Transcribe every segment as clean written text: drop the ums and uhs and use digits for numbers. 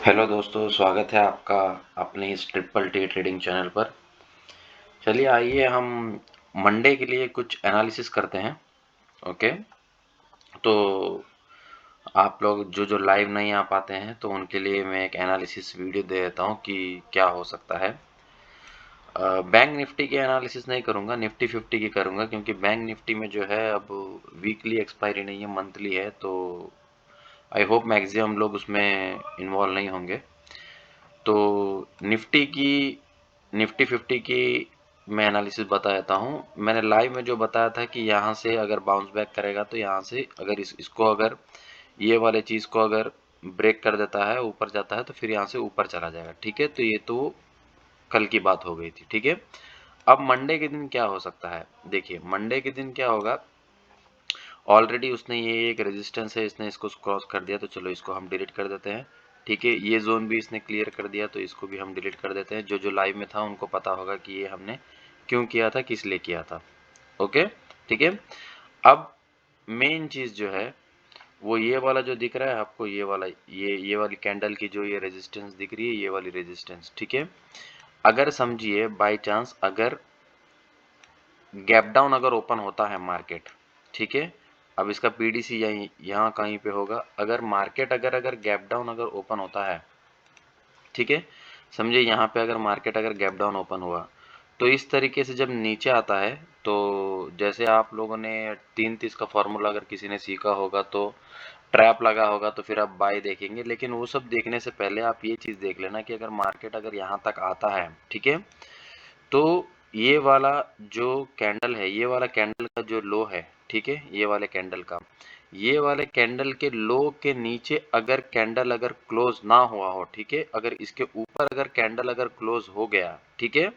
Hello दोस्तों, स्वागत है आपका अपने इस ट्रिपल टी ट्रेडिंग चैनल पर। चलिए आइए हम मंडे के लिए कुछ एनालिसिस करते हैं। ओके, तो आप लोग जो जो लाइव नहीं आ पाते हैं तो उनके लिए मैं एक एनालिसिस वीडियो दे देता हूँ कि क्या हो सकता है। बैंक निफ्टी की एनालिसिस नहीं करूँगा, निफ्टी 50 की करूँगा, क्योंकि बैंक निफ्टी में जो है अब वीकली एक्सपायरी नहीं है, मंथली है, तो आई होप मैक्सिमम लोग उसमें इन्वॉल्व नहीं होंगे। तो निफ्टी 50 की मैं एनालिसिस बता देता हूँ। मैंने लाइव में जो बताया था कि यहाँ से अगर बाउंस बैक करेगा तो यहाँ से अगर इसको अगर ये वाले चीज़ को अगर ब्रेक कर देता है, ऊपर जाता है, तो फिर यहाँ से ऊपर चला जाएगा। ठीक है, तो ये तो कल की बात हो गई थी। ठीक है, अब मंडे के दिन क्या हो सकता है। देखिए मंडे के दिन क्या होगा। ऑलरेडी उसने ये एक रेजिस्टेंस है, इसने इसको क्रॉस कर दिया, तो चलो इसको हम डिलीट कर देते हैं। ठीक है, ये जोन भी इसने क्लियर कर दिया, तो इसको भी हम डिलीट कर देते हैं। जो जो लाइव में था उनको पता होगा कि ये हमने क्यों किया था, किस लिए किया था। ओके, ठीक है। अब मेन चीज जो है वो ये वाला जो दिख रहा है आपको, ये वाला, ये वाली कैंडल की जो ये रेजिस्टेंस दिख रही है, ये वाली रेजिस्टेंस। ठीक है, अगर समझिए बाय चांस अगर गैप डाउन अगर ओपन होता है मार्केट, ठीक है, अब इसका पीडीसी यहीं यहाँ कहीं पे होगा। अगर मार्केट अगर अगर गैप डाउन अगर ओपन होता है, ठीक है, समझिए यहाँ पे अगर मार्केट अगर गैप डाउन ओपन हुआ, तो इस तरीके से जब नीचे आता है, तो जैसे आप लोगों ने 3-30 का फॉर्मूला अगर किसी ने सीखा होगा तो ट्रैप लगा होगा, तो फिर आप बाय देखेंगे। लेकिन वो सब देखने से पहले आप ये चीज़ देख लेना कि अगर मार्केट अगर यहाँ तक आता है, ठीक है, तो ये वाला जो कैंडल है, ये वाला कैंडल का जो लो है, ठीक है, ये वाले कैंडल का, ये वाले कैंडल के लो के नीचे अगर कैंडल अगर क्लोज ना हुआ हो, ठीक है, अगर इसके ऊपर अगर कैंडल अगर क्लोज हो गया, ठीक है,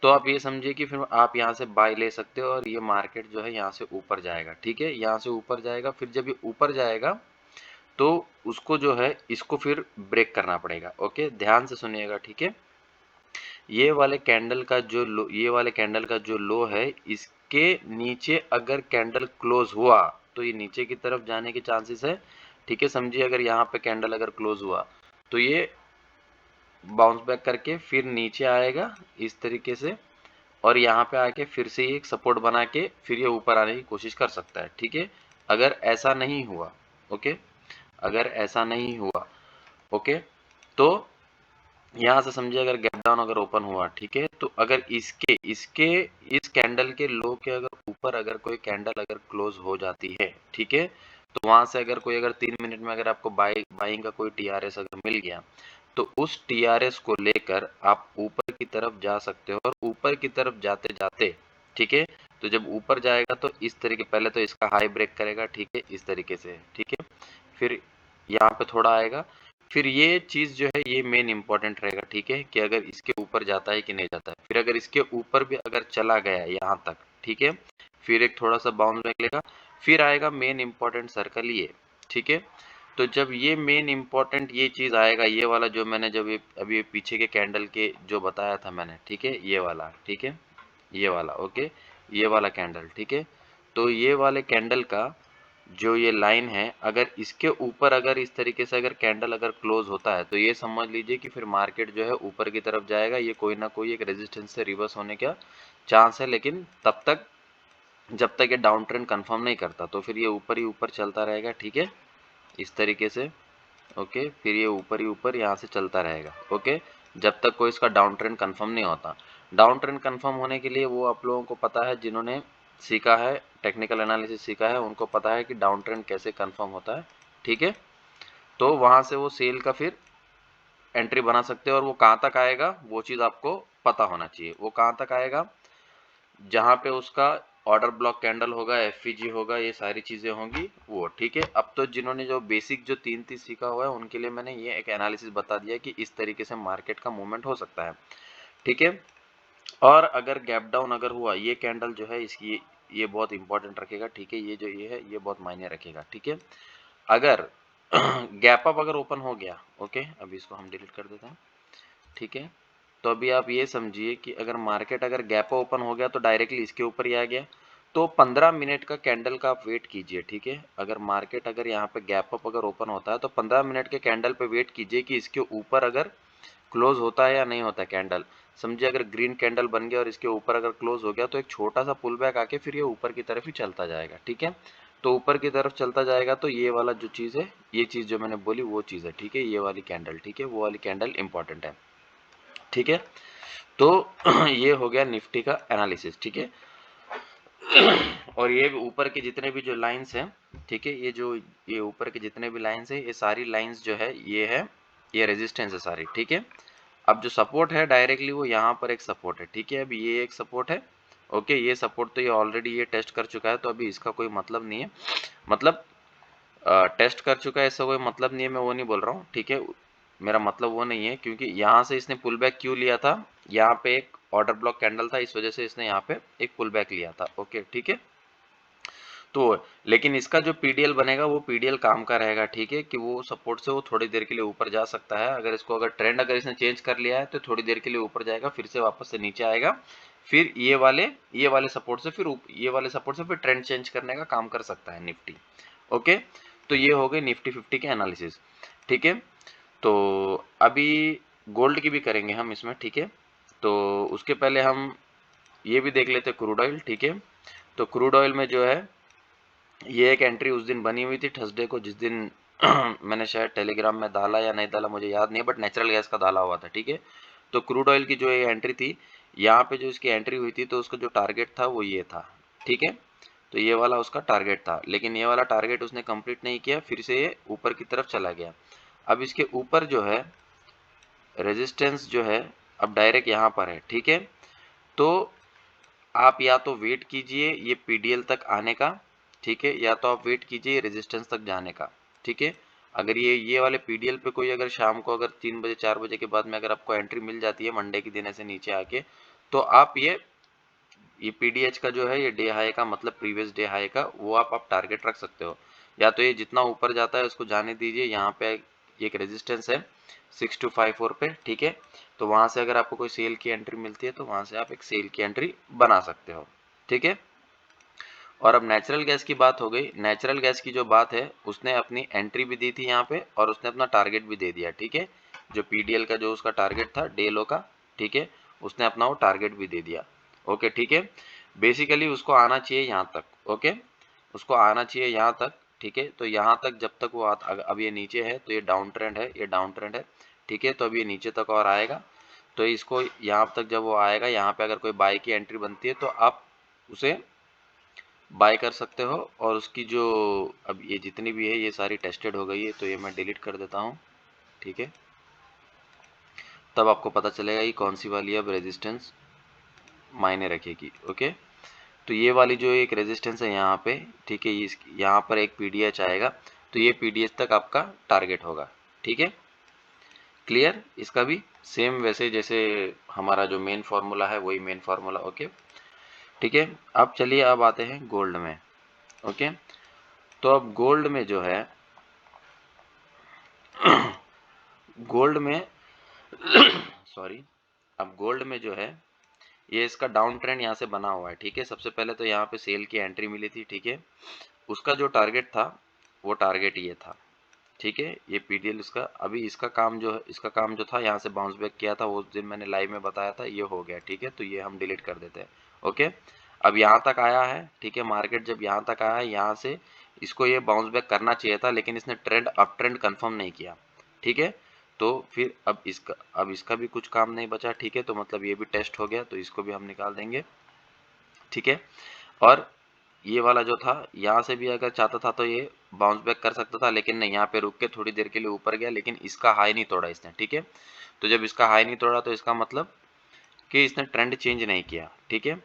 तो आप ये समझिए कि फिर आप यहाँ से बाय ले सकते हो और ये मार्केट जो है यहाँ से ऊपर जाएगा। ठीक है, यहाँ से ऊपर जाएगा, फिर जब ये ऊपर जाएगा तो उसको जो है इसको फिर ब्रेक करना पड़ेगा। ओके, ध्यान से सुनिएगा। ठीक है, ये वाले कैंडल का जो लो, ये वाले कैंडल का जो लो है, इसके नीचे अगर कैंडल क्लोज हुआ तो ये नीचे की तरफ जाने के चांसेस है। ठीक है, समझिए अगर यहाँ पे कैंडल अगर क्लोज हुआ तो ये बाउंस बैक करके फिर नीचे आएगा इस तरीके से, और यहाँ पे आके फिर से एक सपोर्ट बना के फिर ये ऊपर आने की कोशिश कर सकता है। ठीक है, अगर ऐसा नहीं हुआ, ओके, अगर ऐसा नहीं हुआ, ओके, तो यहाँ से समझिए अगर गैप डाउन अगर ओपन हुआ, ठीक है, तो अगर इसके इसके इस कैंडल के लो के अगर ऊपर अगर कोई कैंडल अगर क्लोज हो जाती है, ठीक है, तो वहां से अगर कोई अगर 3 मिनट में अगर आपको बाइंग का कोई टीआरएस अगर मिल गया, तो उस टीआरएस को लेकर आप ऊपर की तरफ जा सकते हो। और ऊपर की तरफ जाते जाते, ठीक है, तो जब ऊपर जाएगा तो इस तरीके, पहले तो इसका हाई ब्रेक करेगा, ठीक है, इस तरीके से, ठीक है, फिर यहाँ पे थोड़ा आएगा, फिर ये चीज जो है ये मेन इंपॉर्टेंट रहेगा। ठीक है, कि अगर इसके ऊपर जाता है कि नहीं जाता है, फिर अगर इसके ऊपर भी अगर चला गया यहाँ तक, ठीक है, फिर एक थोड़ा सा बाउंस बैक लेगा, फिर आएगा मेन इंपॉर्टेंट सर्कल ये। ठीक है, तो जब ये मेन इंपॉर्टेंट ये चीज आएगा, ये वाला जो मैंने जब ये अभी ये पीछे के कैंडल के जो बताया था मैंने, ठीक है, ये वाला, ठीक है, ये वाला, ओके, ये वाला कैंडल, ठीक है, तो ये वाले कैंडल का जो ये लाइन है, अगर इसके ऊपर अगर इस तरीके से अगर कैंडल अगर क्लोज होता है, तो ये समझ लीजिए कि फिर मार्केट जो है ऊपर की तरफ जाएगा। ये कोई ना कोई एक रेजिस्टेंस से रिवर्स होने का चांस है, लेकिन तब तक जब तक ये डाउन ट्रेंड कंफर्म नहीं करता, तो फिर ये ऊपर ही ऊपर चलता रहेगा। ठीक है, इस तरीके से, ओके, फिर ये ऊपर ही ऊपर यहाँ से चलता रहेगा। ओके, जब तक कोई इसका डाउन ट्रेंड कंफर्म नहीं होता। डाउन ट्रेंड कंफर्म होने के लिए वो आप लोगों को पता है, जिन्होंने सीखा है, टेक्निकल एनालिसिस सीखा है, उनको पता है कि डाउन ट्रेंड कैसे कंफर्म होता है। ठीक है, तो वहां से वो सेल का फिर एंट्री बना सकते हैं। और वो कहाँ तक आएगा वो चीज़ आपको पता होना चाहिए। वो कहाँ तक आएगा, जहाँ पे उसका ऑर्डर ब्लॉक कैंडल होगा, एफईजी होगा, ये सारी चीजें होंगी वो। ठीक है, अब तो जिन्होंने जो बेसिक जो 3 चीज सीखा हुआ है उनके लिए मैंने ये एक एनालिसिस बता दिया कि इस तरीके से मार्केट का मूवमेंट हो सकता है। ठीक है, और अगर गैप डाउन अगर हुआ, ये कैंडल जो है इसकी ये बहुत इंपॉर्टेंट रखेगा। ठीक है, ये जो ये है ये बहुत मायने रखेगा। ठीक है, अगर गैप अप अगर ओपन हो गया, ओके, अभी इसको हम डिलीट कर देते हैं। ठीक है, तो अभी आप ये समझिए कि अगर मार्केट अगर गैप ओपन हो गया तो डायरेक्टली इसके ऊपर ही आ गया, तो 15 मिनट का कैंडल का आप वेट कीजिए, ठीक है। अगर मार्केट अगर यहाँ पे गैप अप अगर ओपन होता है तो 15 मिनट के कैंडल पे वेट कीजिए कि इसके ऊपर अगर क्लोज होता है या नहीं होता है कैंडल। समझिए अगर ग्रीन कैंडल बन गया और इसके ऊपर अगर क्लोज हो गया तो एक छोटा सा पुल बैक आके फिर ये ऊपर की तरफ ही चलता जाएगा, ठीक है। तो ऊपर की तरफ चलता जाएगा तो ये वाला जो चीज़ है, ये चीज़ जो मैंने बोली वो चीज़ है, ठीक है। ये वाली कैंडल, ठीक है, वो वाली कैंडल इंपॉर्टेंट है, ठीक है। तो ये हो गया निफ्टी का एनालिसिस, ठीक है। और ये ऊपर के जितने भी जो लाइंस हैं, ठीक है, ये ऊपर के जितने भी लाइंस है, ये सारी लाइंस जो है ये रेजिस्टेंस है सारी, ठीक है। अब जो सपोर्ट है डायरेक्टली वो यहाँ पर एक सपोर्ट है, ठीक है। अभी ये एक सपोर्ट है, ओके। ये सपोर्ट तो ये ऑलरेडी ये टेस्ट कर चुका है, तो अभी इसका कोई मतलब नहीं है, मतलब टेस्ट कर चुका है इसका कोई मतलब नहीं है, मैं वो नहीं बोल रहा हूँ, ठीक है। मेरा मतलब वो नहीं है, क्योंकि यहाँ से इसने पुल बैक क्यों लिया था, यहाँ पे एक ऑर्डर ब्लॉक कैंडल था, इस वजह से इसने यहाँ पे एक पुल बैक लिया था, ओके, ठीक है। तो लेकिन इसका जो पीडीएल बनेगा वो पीडीएल काम का रहेगा, ठीक है, कि वो सपोर्ट से वो थोड़ी देर के लिए ऊपर जा सकता है। अगर इसको अगर ट्रेंड अगर इसने चेंज कर लिया है तो थोड़ी देर के लिए ऊपर जाएगा, फिर से वापस से नीचे आएगा, फिर ये वाले सपोर्ट से फिर ट्रेंड चेंज करने का काम कर सकता है निफ्टी, ओके। तो ये हो गई निफ्टी 50 के एनालिसिस, ठीक है। तो अभी गोल्ड की भी करेंगे हम इसमें, ठीक है। तो उसके पहले हम ये भी देख लेते क्रूड ऑयल, ठीक है। तो क्रूड ऑयल में जो है ये एक एंट्री उस दिन बनी हुई थी थर्सडे को, जिस दिन मैंने शायद टेलीग्राम में डाला या नहीं डाला मुझे याद नहीं है, बट नेचुरल गैस का डाला हुआ था, ठीक है। तो क्रूड ऑयल की जो ये एंट्री थी, यहाँ पे जो इसकी एंट्री हुई थी तो उसका जो टारगेट था वो ये था, ठीक है। तो ये वाला उसका टारगेट था, लेकिन ये वाला टारगेट उसने कंप्लीट नहीं किया, फिर से ये ऊपर की तरफ चला गया। अब इसके ऊपर जो है रेजिस्टेंस जो है अब डायरेक्ट यहाँ पर है, ठीक है। तो आप या तो वेट कीजिए ये पीडीएल तक आने का, ठीक है, या तो आप वेट कीजिए रेजिस्टेंस तक जाने का, ठीक है। अगर ये वाले पीडीएल पे कोई अगर शाम को अगर 3 बजे 4 बजे के बाद में अगर आपको एंट्री मिल जाती है मंडे के दिन ऐसे नीचे आके, तो आप ये पीडीएच का जो है ये डे हाई का मतलब प्रीवियस डे हाई का वो आप टारगेट रख सकते हो। या तो ये जितना ऊपर जाता है उसको जाने दीजिए, यहाँ पे एक रेजिस्टेंस है 6254 पे, ठीक है। तो वहां से अगर आपको कोई सेल की एंट्री मिलती है तो वहां से आप एक सेल की एंट्री बना सकते हो, ठीक है। और अब नेचुरल गैस की बात हो गई। नेचुरल गैस की जो बात है उसने अपनी एंट्री भी दी थी यहाँ पे और उसने अपना टारगेट भी दे दिया, ठीक है। जो पीडीएल का जो उसका टारगेट था डे लो का, ठीक है, उसने अपना वो टारगेट भी दे दिया, ओके, ठीक है। बेसिकली उसको आना चाहिए यहाँ तक, ओके, उसको आना चाहिए यहाँ तक, ठीक है। तो यहाँ तक जब तक वो अब ये नीचे है तो ये डाउन ट्रेंड है, ये डाउन ट्रेंड है, ठीक है। तो अब ये नीचे तक और आएगा, तो इसको यहाँ तक जब वो आएगा, यहाँ पे अगर कोई बाय की एंट्री बनती है तो आप उसे बाय कर सकते हो। और उसकी जो अब ये जितनी भी है ये सारी टेस्टेड हो गई है, तो ये मैं डिलीट कर देता हूँ, ठीक है। तब आपको पता चलेगा कि कौन सी वाली अब रेजिस्टेंस मायने रखेगी, ओके। तो ये वाली जो एक रेजिस्टेंस है यहाँ पे, ठीक है, यहाँ पर एक पीडीएच आएगा, तो ये पीडीएच तक आपका टारगेट होगा, ठीक है। क्लियर, इसका भी सेम वैसे जैसे हमारा जो मेन फार्मूला है वही मेन फार्मूला, ओके, ठीक है। अब चलिए अब आते हैं गोल्ड में, ओके। तो अब गोल्ड में जो है गोल्ड में सॉरी, अब गोल्ड में जो है ये इसका डाउन ट्रेंड यहाँ से बना हुआ है, ठीक है। सबसे पहले तो यहाँ पे सेल की एंट्री मिली थी, ठीक है। उसका जो टारगेट था वो टारगेट ये था, ठीक है। ये पीडीएल इसका अभी इसका काम जो था यहाँ से बाउंस बैक किया था, उस दिन मैंने लाइव में बताया था, ये हो गया, ठीक है। तो ये हम डिलीट कर देते हैं, ओके। अब यहाँ तक आया है, ठीक है। मार्केट जब यहाँ तक आया है, यहाँ से इसको ये बाउंस बैक करना चाहिए था, लेकिन इसने अप ट्रेंड कंफर्म नहीं किया, ठीक है। तो फिर अब इसका भी कुछ काम नहीं बचा, ठीक है। तो मतलब ये भी टेस्ट हो गया, तो इसको भी हम निकाल देंगे, ठीक है। और ये वाला जो था यहाँ से भी अगर चाहता था तो ये बाउंस बैक कर सकता था, लेकिन नहीं, यहाँ पे रुक के थोड़ी देर के लिए ऊपर गया, लेकिन इसका हाई नहीं तोड़ा इसने, ठीक है। तो जब इसका हाई नहीं तोड़ा तो इसका मतलब कि इसने ट्रेंड चेंज नहीं किया, ठीक है।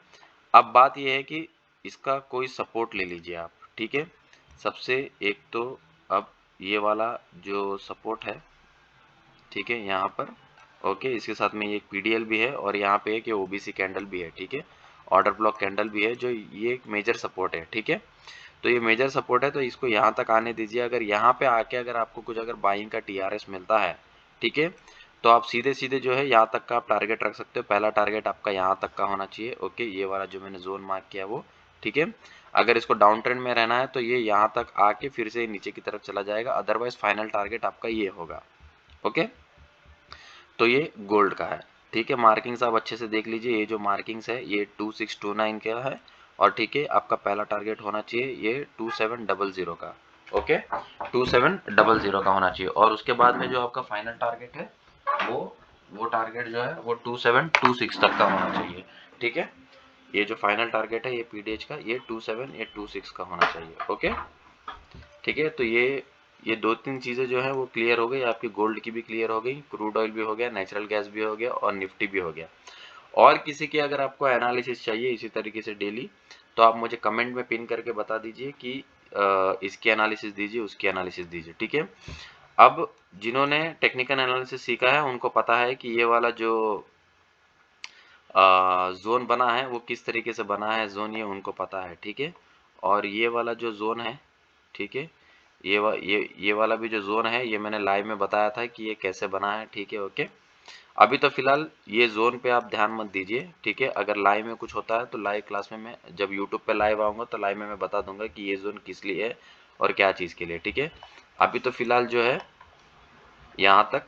अब बात यह है कि इसका कोई सपोर्ट ले लीजिए आप, ठीक है। सबसे एक तो अब ये वाला जो सपोर्ट है, ठीक है, यहाँ पर, ओके, इसके साथ में ये एक पीडीएल भी है और यहाँ पे एक ये ओबीसी कैंडल भी है, ठीक है। ऑर्डर ब्लॉक कैंडल भी है, जो ये एक मेजर सपोर्ट है, ठीक है। तो ये मेजर सपोर्ट है, तो इसको यहाँ तक आने दीजिए। अगर यहाँ पे आके अगर आपको कुछ अगर बाइंग का टीआरएस मिलता है, ठीक है, तो आप सीधे सीधे जो है यहाँ तक का आप टारगेट रख सकते हो। पहला टारगेट आपका यहाँ तक का होना चाहिए, ओके, ये वाला जो मैंने जोन मार्क किया वो, ठीक है। अगर इसको डाउन ट्रेंड में रहना है तो ये यहाँ तक आके फिर से नीचे की तरफ चला जाएगा, अदरवाइज फाइनल टारगेट आपका ये होगा। ओके, तो ये गोल्ड का है, ठीक है। मार्किंग्स आप अच्छे से देख लीजिए, ये जो मार्किंग्स है ये 2629 का है, और ठीक है आपका पहला टारगेट होना चाहिए ये 2700 का। ओके, 2700 का होना चाहिए, और उसके बाद में जो आपका फाइनल टारगेट है वो टारगेट जो है वो 2726 तक का होना चाहिए, ठीक है। ये जो फाइनल टारगेट है ये पीडीएच का ये 2726 का होना चाहिए। ओके, ठीक है। तो ये 2-3 चीजें जो है वो क्लियर हो गई, आपकी गोल्ड की भी क्लियर हो गई, क्रूड ऑयल भी हो गया, नेचुरल गैस भी हो गया, और निफ्टी भी हो गया। और किसी की अगर आपको एनालिसिस चाहिए इसी तरीके से डेली, तो आप मुझे कमेंट में पिन करके बता दीजिए कि इसकी एनालिसिस दीजिए, उसकी एनालिसिस दीजिए, ठीक है। अब जिन्होंने टेक्निकल एनालिसिस सीखा है उनको पता है कि ये वाला जो जोन बना है वो किस तरीके से बना है जोन, ये उनको पता है, ठीक है। और ये वाला जो जोन है, ठीक है, ये वाला भी जो जोन है ये मैंने लाइव में बताया था कि ये कैसे बना है, ठीक है। ओके, अभी तो फिलहाल ये जोन पे आप ध्यान मत दीजिए, ठीक है। अगर लाइव में कुछ होता है तो लाइव क्लास में मैं जब यूट्यूब पे लाइव आऊँगा तो लाइव में मैं बता दूंगा कि ये जोन किस लिए है और क्या चीज़ के लिए, ठीक है। अभी तो फिलहाल जो है यहाँ तक,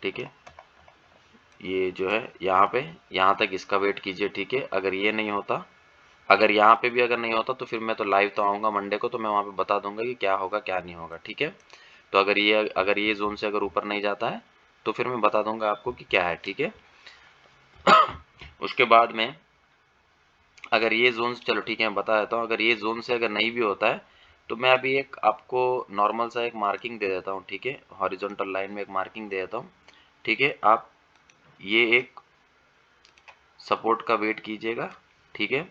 ठीक है, ये जो है यहाँ तक इसका वेट कीजिए, ठीक है। अगर ये नहीं होता, अगर यहाँ पे भी अगर नहीं होता तो फिर मैं तो लाइव तो आऊँगा मंडे को, तो मैं वहाँ पे बता दूंगा कि क्या होगा क्या नहीं होगा, ठीक है। तो अगर ये जोन से अगर ऊपर नहीं जाता है तो फिर मैं बता दूंगा आपको कि क्या है, ठीक है। उसके बाद में अगर ये जोन, चलो ठीक है मैं बता देता हूँ, अगर ये जोन से अगर नहीं भी होता है तो मैं अभी एक आपको नॉर्मल सा एक मार्किंग दे देता हूँ, ठीक है। हॉरिजॉन्टल लाइन में एक मार्किंग दे देता हूँ, ठीक है। आप ये एक सपोर्ट का वेट कीजिएगा, ठीक है,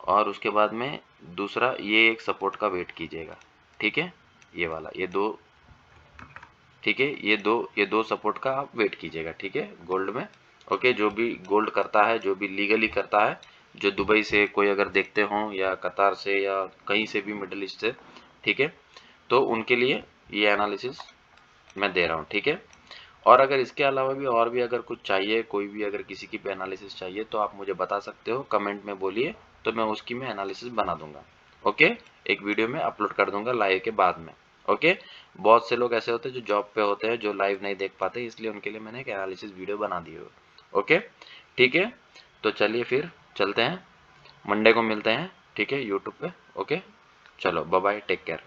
और उसके बाद में दूसरा ये एक सपोर्ट का वेट कीजिएगा, ठीक है। ये वाला ये दो, ठीक है, ये दो सपोर्ट का आप वेट कीजिएगा, ठीक है, गोल्ड में। ओके, जो भी गोल्ड करता है, जो भी लीगली करता है, जो दुबई से कोई अगर देखते हों या कतार से या कहीं से भी मिडिल ईस्ट से, ठीक है, तो उनके लिए ये एनालिसिस मैं दे रहा हूँ, ठीक है। और अगर इसके अलावा भी और भी अगर कुछ चाहिए, कोई भी अगर किसी की भी एनालिसिस चाहिए तो आप मुझे बता सकते हो, कमेंट में बोलिए, तो मैं उसकी मैं एनालिसिस बना दूंगा। ओके, एक वीडियो में अपलोड कर दूंगा लाइव के बाद में। ओके, बहुत से लोग ऐसे होते हैं जो जॉब पे होते हैं, जो लाइव नहीं देख पाते, इसलिए उनके लिए मैंने एक एनालिसिस वीडियो बना दी हो। ओके, ठीक है, तो चलिए फिर चलते हैं, मंडे को मिलते हैं, ठीक है, यूट्यूब पे। ओके, चलो बाय बाय, टेक केयर।